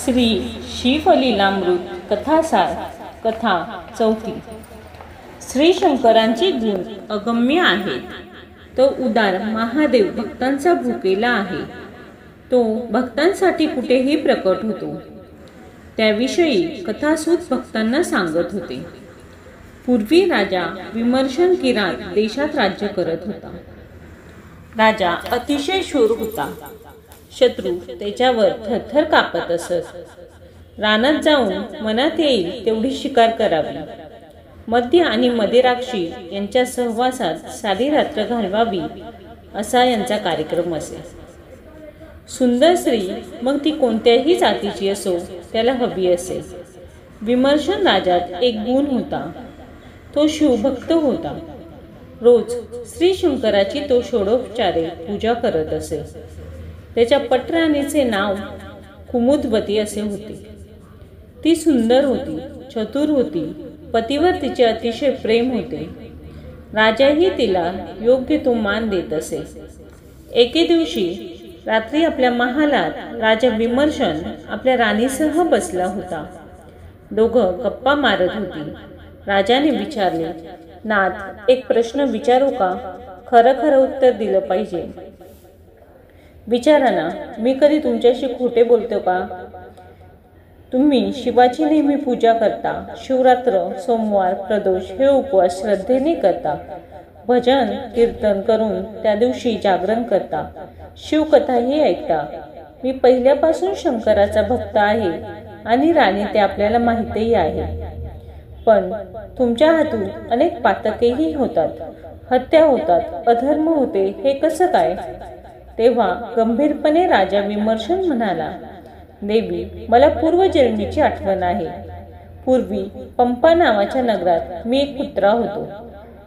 श्री शिवलीलामृत कथासार कथा 4. श्री शंकरांचे गुण अगम्य आहेत. तो उदार महादेव भक्तांचा भुकेला आहे. तो भक्तांसाठी कुठेही प्रकट होतो. त्याविषयी कथासूत भक्तांना सांगत होते. पूर्वी राजा विमर्शन किरात देशात राज्य करत होता. राजा अतिशय शूर होता. शत्रू त्याच्यावर थरथर कापत असत. रानात जाऊन मनात येईल तेवढी शिकार करावी. मद्य आणि मदिराक्षी यांच्या सहवासात सारी रात्र घालवावी असा यांचा कार्यक्रम असे. सुंदर स्त्री मग ती कोणत्याही जातीची असो त्याला हवी असे. विमर्शन राजात एक गुण होता. तो शिवभक्त होता. रोज श्री शंकराची तो षोडोपचारे पूजा करत असे. त्याच्या पटराणीचे नाव कुमुदवती असे होते. ती सुंदर होती, चतुर होती. पतीवर तिचे अतिशय प्रेम होते. राजाही तिला योग्य तो मान देत असे. एके दिवशी रात्री आपल्या महालात राजा विमर्शन आपल्या राणीसह बसला होता. दोघं गप्पा मारत होती. राजाने विचारले, नाथ, एक प्रश्न विचारू का? खरं खरं उत्तर दिलं पाहिजे. विचारा ना. मी कधी तुमच्याशी खोटे बोलतो का? तुम्ही शिवाची नेहमी पूजा करता. शिवरात्र, सोमवार, प्रदोष हे उपवास श्रद्धेने करता. भजन कीर्तन करून त्या दिवशी जागरण करता. शिवकथाही ऐकता. मी पहिल्यापासून शंकराचा भक्त आहे आणि राणी ते आपल्याला माहितीही आहे. पण तुमच्या हातून अनेक पातकेही होतात, हत्या होतात, अधर्म होते. हे कसं काय? तेव्हा गंभीरपणे राजा विमर्शन म्हणाला, देवी, मला पूर्वजन्मीची आठवण आहे. पूर्वी पंपा नावाच्या नगरात मी एक कुत्रा होतो.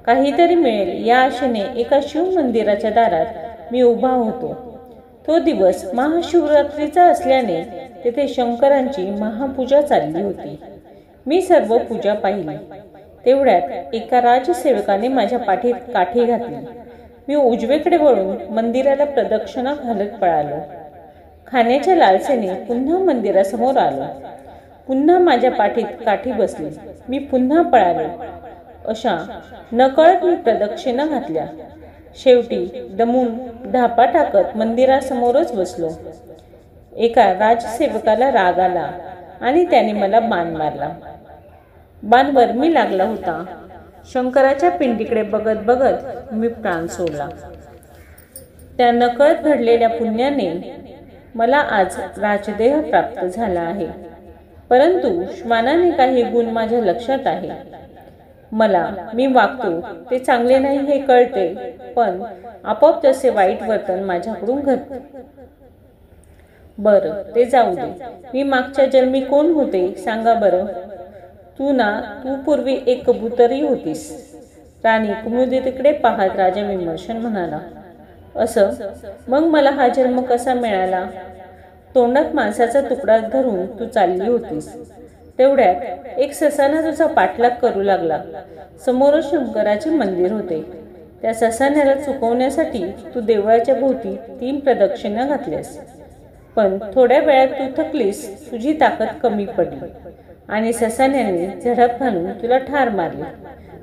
काहीतरी मिळेल या आशेने एका शिव मंदिराच्या दारात मी उभा होतो. तो दिवस महाशिवरात्रीचा असल्याने तेथे शंकरांची महापूजा चालली होती. मी सर्व पूजा पाहिली. तेवढ्यात एका राजसेवकाने माझ्या पाठीत काठी घातली. मी उजवीकडे वळून मंदिराला प्रदक्षिणा घालत पळालो. खाण्याच्या लालसेने पुन्हा मंदिरासमोर आलो. पुन्हा माझ्या पाठीत काठी बसली. मी पुन्हा पळालो. अशा नकळत मी प्रदक्षिणा घातल्या. शेवटी दमून धापा टाकत मंदिरासमोरच बसलो. एका राजसेवकाला राग आला आणि त्याने मला बाण मारला. बाण वरमी लागला होता. शंकराच्या पिंडीकडे बघत बघत मी प्राण सोडला. त्या नकळत घडलेल्या पुण्याने मला आज राजदेह प्राप्त झाला आहे. परंतु श्वानाने काही गुण माझ्या लक्षात आहे. मला मी वागतो ते चांगले नाही हे कळते, पण आपोआप तसे वाईट वर्तन माझ्याकडून घडते. बरं, ते जाऊ दे. मी मागच्या जन्मी कोण होते सांगा बरं. तू पूर्वी एक कबुतरी होतीस. राणी कुमुदितीकडे पाहत राजा विमर्शन म्हणाला, असं? मग मला हा जन्म कसा मिळाला? तोंडात मांसाचा तुकडा धरून तू चालली होतीस. तेवढ्यात एक ससाना तुझा पाठलाग करू लागला. समोर शंकराचे मंदिर होते. त्या ससाण्याला चुकवण्यासाठी तू देवळाच्या भोवती 3 प्रदक्षिणा घातल्यास. पण थोड्या वेळात तू थकलीस. तुझी ताकद कमी पडली आणि ससाण्याने झडप घालून तुला ठार मारले.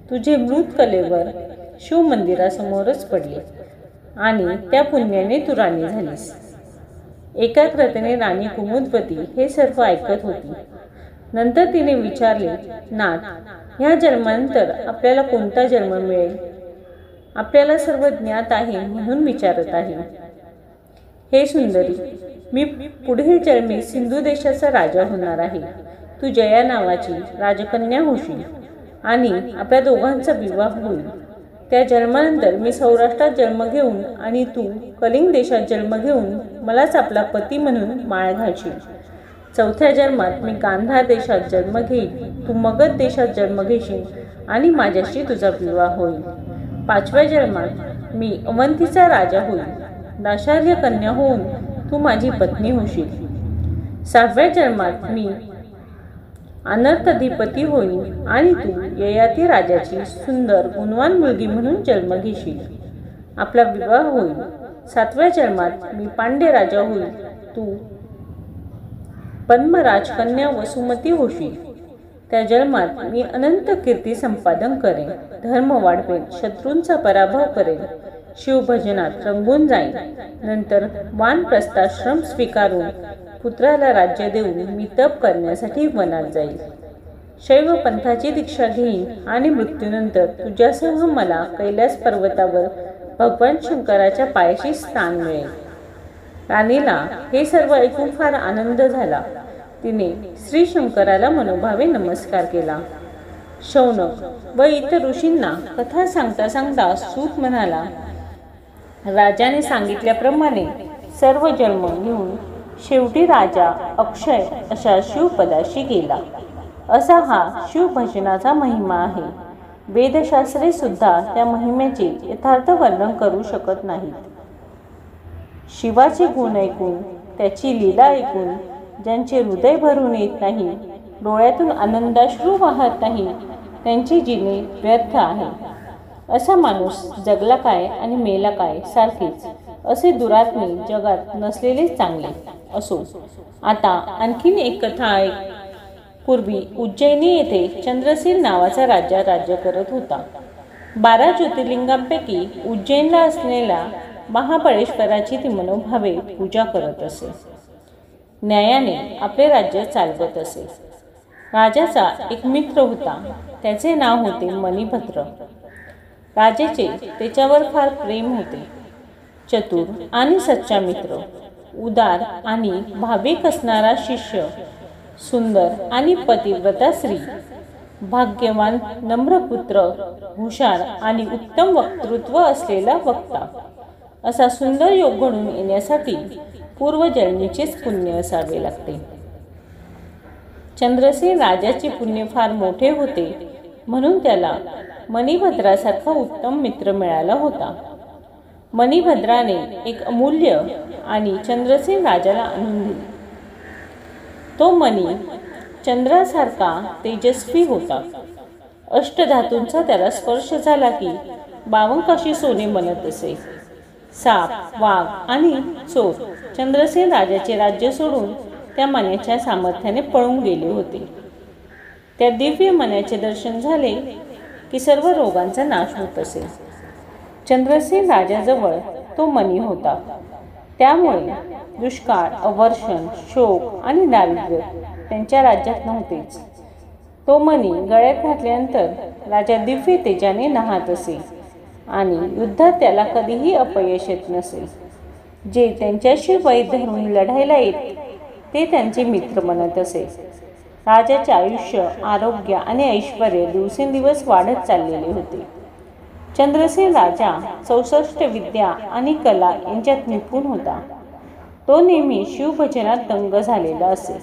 तुझे मृत कलेवर शिव मंदिरासमोरच पडले आणि त्या पुण्याने तू राणी झालीस. एकाग्रतेने राणी कुमुदवती हे सर्व ऐकत होती. नंतर तिने विचारले, नाथ, ह्या जन्मानंतर आपल्याला कोणता जन्म मिळेल? आपल्याला सर्व ज्ञात आहे म्हणून विचारत आहे. हे सुंदरी, मी पुढील जन्मी सिंधू देशाचा राजा होणार आहे. तू जया नावाची राजकन्या होशील आणि आपल्या दोघांचा विवाह होईल. त्या जन्मानंतर मी सौराष्ट्रात जन्म घेऊन आणि तू कलिंग देशात जन्म घेऊन मलाच आपला पती म्हणून माळ घालशील. 4थ्या जन्मात मी गांधार देशात जन्म घेईल. तू मगध देशात जन्म घेशील आणि माझ्याशी तुझा विवाह होईल. 5व्या जन्मात मी अवंतीचा राजा होईल. दाशार्य कन्या होऊन तू माझी पत्नी होशील. 6व्या जन्मात मी अनर्थधिपती होईल आणि तू ययाती राजाची सुंदर गुणवान मुलगी म्हणून जन्म घेशील. आपला विवाह होईल. 7व्या जन्मात मी पांडे राजा होईल. तू पद्मराजकन्या वसुमती होशी. त्या जन्मात मी अनंत कीर्ती संपादन करेन, धर्म वाढवेन, शत्रूंचा पराभव करेन, शिवभजनात रंगून जाईन. नंतर वानप्रस्थाश्रम स्वीकारून पुत्राला राज्य देऊन मी तप करण्यासाठी वनात जाईल. शैव पंथाची दीक्षा घेईन आणि मृत्यूनंतर तुझ्यासह मला कैलास पर्वतावर भगवान शंकराच्या पायाशी स्थान मिळेल. राणीला हे सर्व ऐकून फार आनंद झाला. तिने श्री शंकराला मनोभावे नमस्कार केला. शौनक व इतर ऋषींना कथा सांगता सांगता सूत म्हणाला, राजाने सांगितल्याप्रमाणे सर्व जन्म घेऊन शेवटी राजा अक्षय अशा शिवपदाशी गेला. असा हा शिवभजनाचा महिमा आहे. वेदशास्त्रे सुद्धा त्या महिम्याचे यथार्थ वर्णन करू शकत नाहीत. शिवाचे गुण ऐकून, त्याची लीला ऐकून ज्यांचे हृदय भरून येत नाही, डोळ्यातून आनंदाश्रू वाहत नाही, त्यांचे जीणे व्यर्थ आहे. असा माणूस जगला काय आणि मेला काय सारखेच. असे दुरात्मे जगात नसलेलेच चांगले. असो, आता आणखीन एक कथा ऐक. पूर्वी उज्जैनी येथे चंद्रसेन नावाचा राजा राज्य करत होता. 12 ज्योतिर्लिंगांपैकी उज्जैनला असलेल्या महाबळेश्वराची ती मनोभावे पूजा करत असे. न्यायाने आपले राज्य चालवत असे. राजाचा एक मित्र होता. त्याचे नाव होते मणिभद्र. राजाचे त्याच्यावर फार प्रेम होते. चतुर आणि सच्चा मित्र, उदार आणि भाविक असणारा शिष्य, सुंदर आणि पतिव्रता स्त्री, भाग्यवान नम्रपुत्र, हुशार आणि उत्तम वक्तृत्व असलेला वक्ता, असा सुंदर योग घडून येण्यासाठी पूर्वजन्मीचेच पुण्य असावे लागते. चंद्रसेन राजाचे पुण्य फार मोठे होते, म्हणून त्याला मणिभद्रासारखा उत्तम मित्र मिळाला होता. मणिभद्राने एक अमूल्य आणि चंद्रसेन राजाला आणून दिली. तो मणी चंद्रासारखा तेजस्वी होता. अष्टधातूंचा त्याला स्पर्श झाला की बावंकाशी सोने बनत असे. साप, वाघ आणि चोर चंद्रसेन राजाचे राज्य सोडून त्या मण्याच्या सामर्थ्याने पळून गेले होते. त्या दिव्य मण्याचे दर्शन झाले की सर्व रोगांचा नाश होत असे. चंद्रसेन राजाजवळ तो मणी होता. त्यामुळे दुष्काळ, अवर्षण, शोक आणि दारिद्र्य त्यांच्या राज्यात नव्हतेच. तो मणी गळ्यात घातल्यानंतर राजा दिव्य तेजाने नाहत असे आणि युद्धात त्याला कधीही अपयश येत नसे. जे त्यांच्याशी वैर धरून लढायला येत ते त्यांचे मित्र बनत असे. राजाचे आयुष्य, आरोग्य आणि ऐश्वर दिवसेंदिवस वाढत चाललेले होते. चंद्रसेन राजा 64 विद्या आणि कला यांच्यात निपुण होता. तो नेहमी शिवभजनात दंग झालेला असे.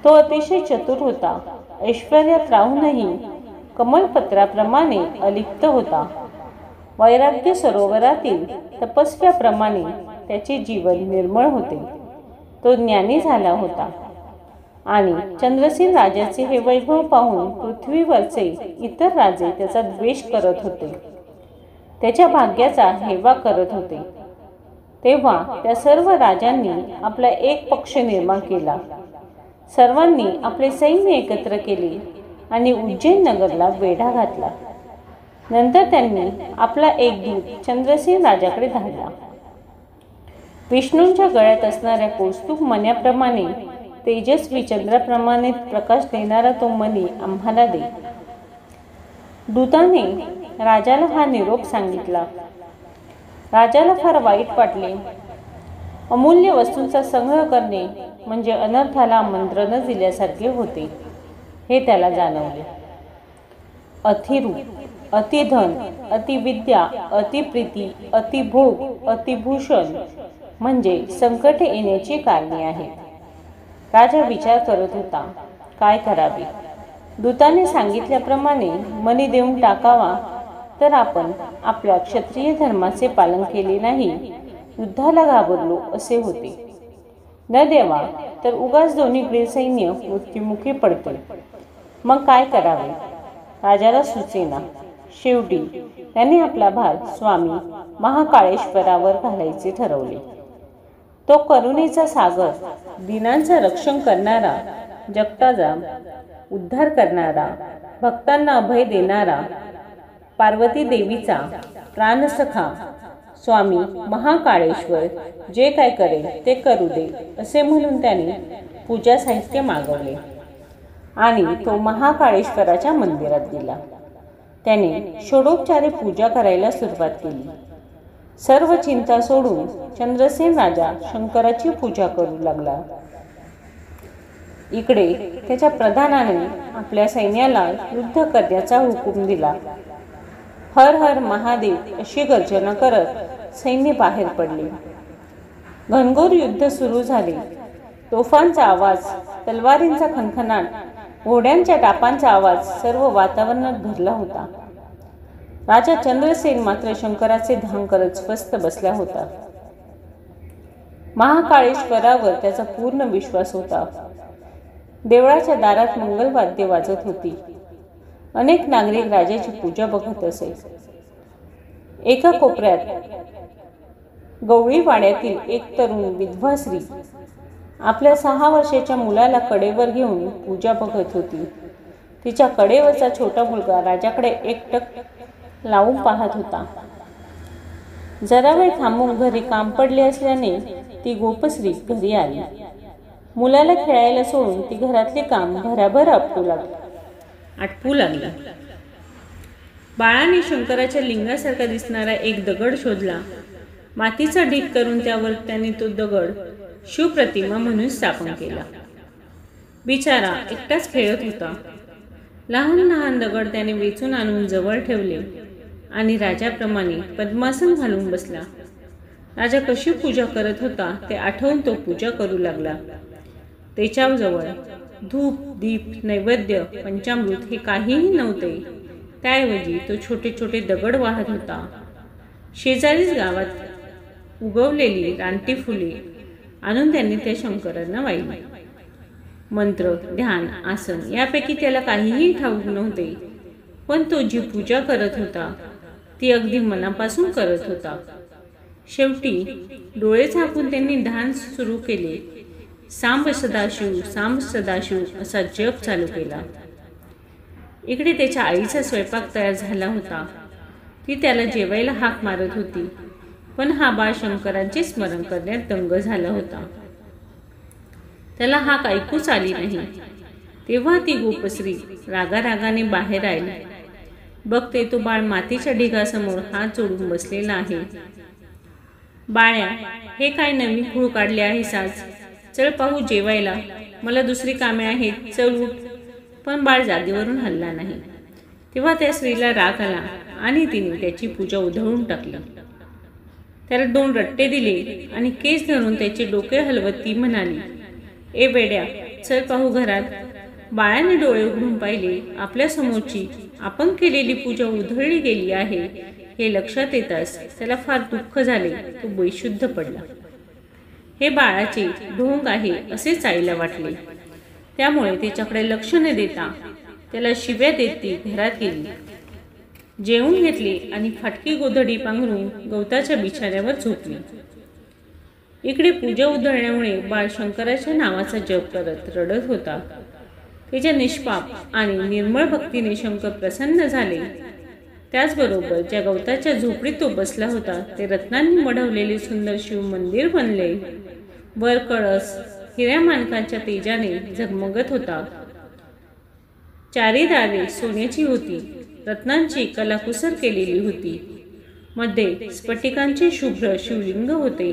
तो अतिशय चतुर होता. ऐश्वर्यात राहूनही कमलपत्राप्रमाणे अलिप्त होता. वैराग्य सरोवरातील तपस्व्याप्रमाणे त्याचे जीवन निर्मळ होते. तो ज्ञानी झाला होता आणि चंद्रसेन राजाचे हे वैभव पाहून पृथ्वीवरचे इतर राजे त्याचा द्वेष करत होते, त्याच्या भाग्याचा हेवा करत होते. तेव्हा त्या सर्व राजांनी आपला एक पक्ष निर्माण केला. सर्वांनी आपले सैन्य एकत्र केले आणि उज्जैन नगरला वेढा घातला. नंतर त्यांनी आपला एक दूत चंद्रसेन राजाकडे धाडला. विष्णूंच्या गळ्यात असणाऱ्या कौस्तुभ मण्याप्रमाणे तेजस्वी चंद्राप्रमाणे प्रकाश देणारा तो मणी आम्हाला दे. दूताने राजाला हा निरोप सांगितला. राजाला फार वाईट वाटले. अमूल्य वस्तूंचा संग्रह करणे म्हणजे अनर्थाला आमंत्रण दिल्यासारखे होते हे त्याला जाणवले. अतिरूप, अतिधन, अतिविद्या, अतिप्रीती, अतिभोग, अतिभूषण म्हणजे संकट येण्याची कारणे आहेत. राजा विचार करत होता, काय करावे. दूताने सांगितल्याप्रमाणे मणी देऊन टाकावा तर आपण आपल्या क्षत्रिय धर्माचे पालन केले नाही, युद्धाला घाबरलो असे होते. न देवा तर उगाच दोन्हीकडील सैन्य मृत्युमुखी पडते. मग काय करावे. राजाला सुचेना. शेवटी त्याने आपला भार स्वामी महाकाळेश्वरावर घालायचे ठरवले. तो करुणेचा सागर, दीनांचं रक्षण करणारा, जगताचा उद्धार करणारा, भक्तांना अभय देणारा, पार्वती देवीचा प्राणसखा स्वामी महाकाळेश्वर जे काय करेल ते करू दे असे म्हणून त्याने पूजा साहित्य मागवले आणि तो महाकाळेश्वराच्या मंदिरात गेला. त्याने षोडोपचारे पूजा करायला सुरुवात केली. सर्व चिंता सोडून चंद्रसेन राजा शंकराची पूजा करू लागला. इकडे त्याच्या प्रधानाने आपल्या सैन्याला युद्ध करण्याचा हुकूम दिला. हर हर महादेव अशी गर्जना करत सैन्य बाहेर पडले. घनघोर युद्ध सुरू झाले. तोफांचा आवाज, तलवारींचा खणखणाट, घोड्यांच्या टापांचा आवाज सर्व वातावरणात भरला होता. राजा चंद्रसेन मात्र शंकराचे ध्यान करत स्वस्थ बसला होता. महाकाळेश्वरावर त्याचा पूर्ण विश्वास होता. देवळाच्या दारात मंगलवाद्य वाजत होती. अनेक नागरिक राजाची पूजा बघत असे. एका कोपऱ्यात गवळीवाड्यातील एक तरुण विधवा स्त्री आपल्या 6 वर्षाच्या मुलाला कडेवर घेऊन पूजा बघत होती. तिच्या कडेवरचा छोटा मुलगा राजाकडे एकटक लावून पाहत होता. जरा वेळ थांबून घरी काम पडले असल्याने ती गोपस्त्री घरी आली. मुलाला खेळायला सोडून ती घरातले काम भराभर आटपू लागली. बाळाने शंकराच्या लिंगासारखा दिसणारा एक दगड शोधला. मातीचा ढीग करून त्यावर त्याने तो दगड शिवप्रतिमा म्हणून स्थापन केला. बिचारा एकटाच खेळत होता. लहान लहान दगड त्याने वेचून आणून जवळ ठेवले आणि राजाप्रमाणे पद्मासन घालून बसला. राजा कशी पूजा करत होता ते आठवून तो पूजा करू लागला. त्याच्याजवळ धूप, दीप, नैवेद्य, पंचामृत हे काहीही नव्हते. त्याऐवजी तो छोटे छोटे दगड वाहत होता. शेजारीच गावात उगवलेली रानटी फुले आणून त्यांनी त्या शंकरांना वाहिली. मंत्र, ध्यान, आसन यापैकी त्याला काहीही ठाऊक नव्हते, पण तो जी पूजा करत होता ती अगदी मनापासून करत होता. शेवटी डोळे झाकून त्यांनी ध्यान सुरू केले. सांब सदाशिव, सांब सदाशिव असा जप चालू केला. इकडे त्याच्या आईचा स्वयंपाक तयार झाला होता. ती त्याला जेवायला हाक मारत होती, पण हा बाळ शंकरांचे स्मरण करण्यात दंग झाला होता. त्याला हाक ऐकूच आली नाही. तेव्हा ती गोपस्त्री रागारागाने बाहेर आली. बघते तो बाळ मातीच्या ढिगासमोर हात जोडून बसलेला आहे. बाळ्या, हे काय नवीन खूळ काढले आहेस आज? चल पाहू जेवायला, मला दुसरी कामे आहेत, चल उठ. पण बाळ जागेवरून हलला नाही. तेव्हा त्या स्त्रीला राग आला आणि तिने त्याची पूजा उधळून टाकली. त्याला 2 रट्टे दिले आणि केस धरून त्याचे डोके हलवत ती म्हणाली, ए बेड्या, चल पाहू घरात. बाळाने डोळे उघडून पाहिले. आपल्या समोरची आपण केलेली पूजा उधळली गेली आहे हे लक्षात येताच त्याला फार दुःख झाले. तो बेशुद्ध पडला. हे बाळाचे ढोंग आहे असेच आईला वाटले. त्यामुळे त्याच्याकडे लक्ष न देता त्याला शिव्या देत ती घरात गेली. जेवून घेतले आणि फाटकी गोधडी पांघरून गवताच्या बिछाण्यावर झोपली. इकडे पूजा उधळल्यामुळे बाळ शंकराच्या नावाचा जप करत रडत होता. त्याच्या निष्पाप आणि निर्मळ भक्तीने शंकर प्रसन्न झाले. त्याचबरोबर ज्या गवताच्या झोपडीत तो बसला होता ते रत्नांनी मढवलेले सुंदर शिव मंदिर बनले. वर कळस हिऱ्या माणकांच्या तेजाने झगमगत होता. 4 दारे सोन्याची होती. रत्नांची कलाकुसर केलेली होती. मध्ये स्फटिकांचे शुभ्र शिवलिंग होते.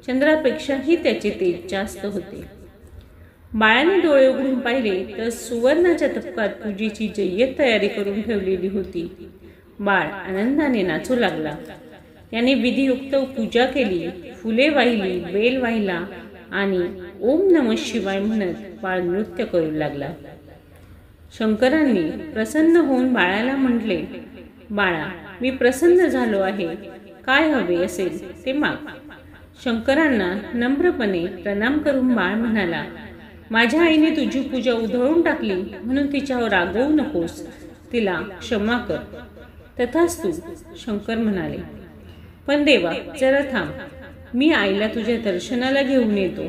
चंद्रापेक्षाही त्याचे तेज जास्त होते. बाळाने डोळे उघडून पाहिले तर सुवर्णाच्या तपकात पूजेची जय्यत तयारी करून ठेवलेली होती. बाळ आनंदाने नाचू लागला. त्याने विधियुक्त पूजा केली. फुले वाहिली, बेल वाहिला आणि ओम नमः शिवाय म्हणत बाळ नृत्य करू लागला. शंकरांनी प्रसन्न होऊन बाळाला म्हटले, बाळा, मी प्रसन्न झालो आहे. काय हवे असेल ते माग. शंकरांना नम्रपणे प्रणाम करून बाळ म्हणाला, माझ्या आईने तुझी पूजा उधळून टाकली म्हणून तिच्यावर रागवू नकोस. तिला क्षमा कर. तथास्तु, शंकर म्हणाले. पण देवा, जरा थांब. मी आईला तुझ्या दर्शनाला घेऊन येतो,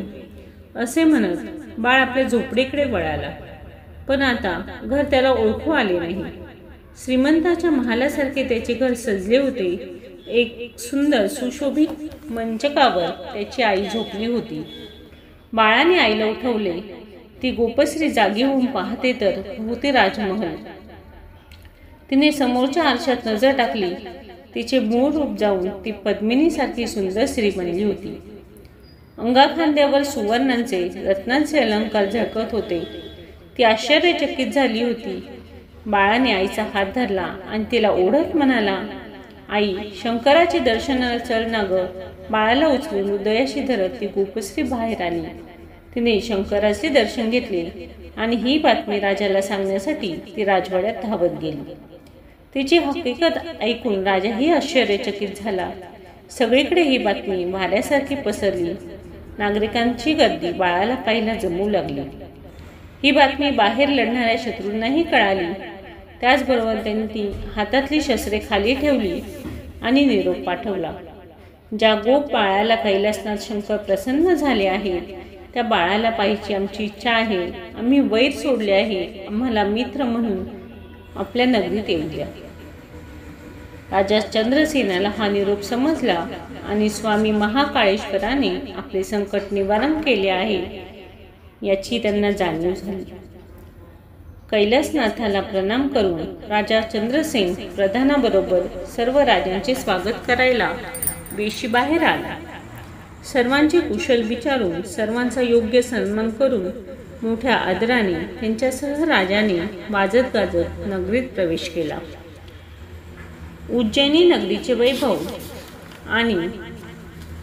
असे म्हणत बाळ आपल्या झोपडीकडे वळाला. पण आता घर त्याला ओळखू आले नाही. श्रीमंताच्या महालासारखे त्याचे घर सजले होते. एक सुंदर सुशोभित मंचकावर त्याची आई झोपली होती. बाळाने आईला उठवले. ती गोपश्री जागी होऊन पाहते तर होते राजमहल. तिने समोरच्या आरशात नजर टाकली. तिचे मूळ रूप जाऊन ती पद्मिनीसारखी सुंदर स्त्री बनली होती. अंगाखांद्यावर सुवर्णांचे रत्नांचे अलंकार झळकत होते. ती आश्चर्यचकित झाली होती. बाळाने आईचा हात धरला आणि तिला ओढत म्हणाला, आई, शंकराचे दर्शनाला चल ना ग. बाळाला उचलून हृदयाशी धरत ती गोपश्री बाहेर आली. तिने शंकराचे दर्शन घेतले आणि ही बातमी राजाला सांगण्यासाठी ती राजवाड्यात धावत गेली. तिची हकीकत ऐकून राजाही आश्चर्यचकित झाला. सगळीकडे ही बातमी वाऱ्यासारखी पसरली. नागरिकांची गर्दी बाळाला पाहायला जमू लागली. ही बातमी बाहेर लढणाऱ्या शत्रूंनाही कळाली. त्याचबरोबर त्यांनी ती हातातली शस्त्रे खाली ठेवली आणि निरोप पाठवला. ज्या गोप बाळाला कैलासनाथ शंकर प्रसन्न झाले आहेत, त्या बाळाला पाहायची आमची इच्छा आहे. आम्ही वैर सोडले आहे. आम्हाला मित्र म्हणून आपल्या नगरीत येऊ द्या. राजा चंद्रसेनाला हा निरोप समजला आणि स्वामी महाकाळेश्वराने आपले संकट निवारण केले आहे याची त्यांना जाणीव झाली. कैलासनाथाला प्रणाम करून राजा चंद्रसेन प्रधानाबरोबर सर्व राजांचे स्वागत करायला वेशी बाहेर आला. सर्वांचे कुशल विचारून सर्वांचा योग्य सन्मान करून मोठ्या आदराने त्यांच्यासह राजाने वाजत गाजत नगरीत प्रवेश केला. उज्जैनी नगरीचे वैभव आणि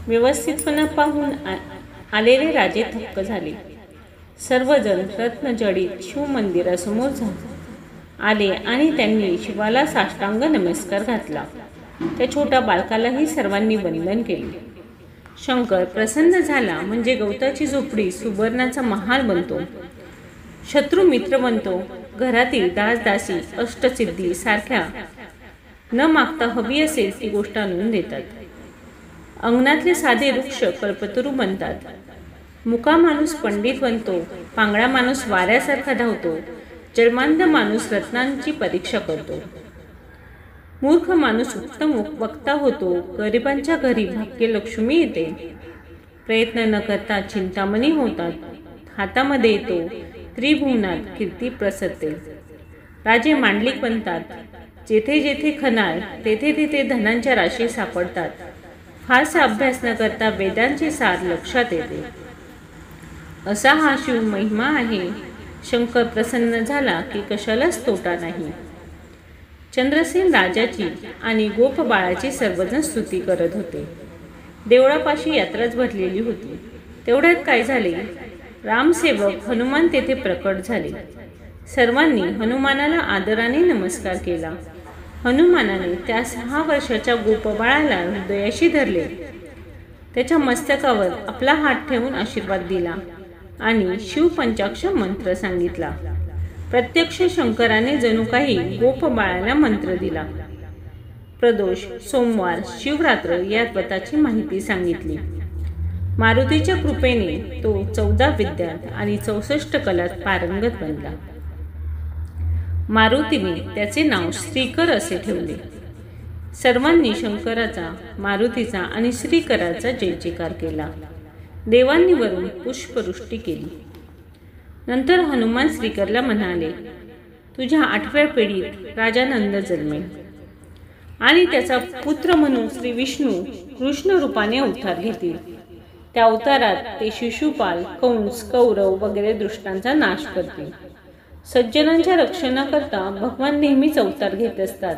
व्यवस्थितपणा पाहून आलेले राजे थक्क झाले. सर्वजण रत्नजडित शिव मंदिरासमोर आले आणि त्यांनी शिवाला साष्टांग नमस्कार घातला. त्या छोट्या बालकालाही सर्वांनी वंदन केले. शंकर प्रसन्न झाला म्हणजे गवताची झोपडी सुवर्णाचा महाल बनतो, शत्रू मित्र बनतो. घरातील दासदासी अष्टसिद्धी सारख्या न मागता हवी असेल ती गोष्ट आणून देतात. अंगणातले साधे वृक्ष कल्पतरू बनतात. मुका माणूस पंडित बनतो, पांगळा माणूस वाऱ्यासारखा धावतो, जन्मांध माणूस रत्नांची परीक्षा करतो, मूर्ख माणूस उत्तम वक्ता होतो, गरिबांच्या घरी भाग्यलक्ष्मी येते, प्रयत्न न करता चिंतामणी होतात, हातामध्ये येतो, त्रिभुवनात कीर्ती प्रसरते. राजे मांडलिक बनतात. जेथे जेथे खणाल तेथे तेथे धनांच्या राशी सापडतात. फारसा अभ्यास न करता वेदांचे सार लक्षात येते. असा हा शिव महिमा आहे. शंकर प्रसन्न झाला की कशालाच तोटा नाही. चंद्रसेन राजाची आणि गोप बाळाची सर्वजण स्तुती करत होते. देवळापाशी यात्राच भरलेली होती. तेवढ्यात काय झाले, रामसेवक हनुमान तेथे प्रकट झाले. सर्वांनी हनुमानाला आदराने नमस्कार केला. हनुमानाने त्या 6 वर्षाच्या गोपबाळाला हृदयाशी धरले. त्याच्या मस्तकावर आपला हात ठेवून आशीर्वाद दिला आणि शिवपंचाक्षर मंत्र सांगितला. प्रत्यक्ष शंकराने जणू काही गोपबाळाला मंत्र दिला. प्रदोष, सोमवार, शिवरात्र या व्रताची माहिती सांगितली. मारुतीच्या कृपेने तो 14 विद्यात आणि 64 कलात पारंगत बनला. मारुतीने त्याचे नाव श्रीकर असे ठेवले. सर्वांनी शंकराचा, मारुतीचा आणि श्रीकराचा जय जयकार केला. देवांनी वरून पुष्पवृष्टी केली. नंतर हनुमान श्रीकरला म्हणाले, तुझ्या 8व्या पिढीत राजा नंद जन्मेल आणि त्याचा पुत्र म्हणून श्री विष्णू कृष्ण रूपाने अवतार घेतील. त्या अवतारात ते शिशुपाल, कंस, कौरव वगैरे दुष्टांचा नाश करतील. सज्जनांच्या रक्षणाकरता भगवान नेहमीच अवतार घेत असतात,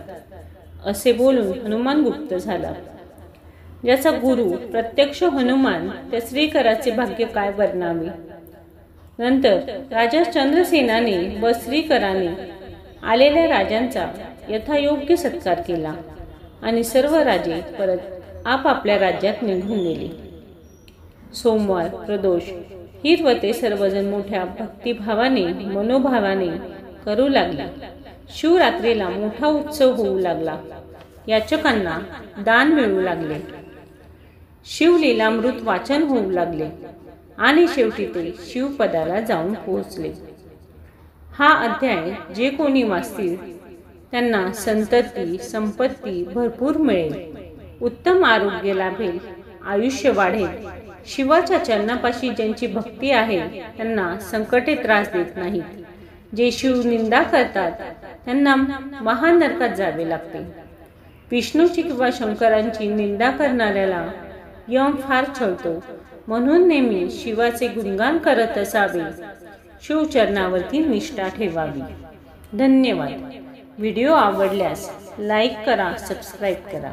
असे बोलून हनुमान गुप्त झाला. ज्याचा गुरु प्रत्यक्ष हनुमान, त्या श्रीकराचे भाग्य काय वर्णावे. नंतर राजा चंद्रसेनाने व श्रीकराने आलेल्या राजांचा यथायोग्य सत्कार केला आणि सर्व राजे परत आपापल्या राज्यात निघून गेले. सोमवार, प्रदोष ही व्रते सर्वजण मोठ्या भक्तिभावाने, मनोभावाने करू लागले. शिवरात्रीला मोठा उत्सव होऊ लागला. याचकांना दान मिळू लागले. शिवलीलामृत वाचन होऊ लागले आणि शेवटी ते शिवपदाला जाऊन पोहोचले. हा अध्याय जे कोणी वाचतील त्यांना संतती संपत्ती भरपूर मिळेल, उत्तम आरोग्य लाभेल, आयुष्य वाढेल. शिवाच्या चरणापाशी ज्यांची भक्ती आहे त्यांना संकटे त्रास देत नाहीत. जे शिव निंदा करतात त्यांना महानरकात जावे लागते. विष्णूची किंवा शंकरांची निंदा करणाऱ्याला यम फार छळतो. म्हणून नेहमी शिवाचे गुणगान करत असावे. शिवचरणावरती निष्ठा ठेवावी. धन्यवाद. व्हिडिओ आवडल्यास लाईक करा, सबस्क्राईब करा.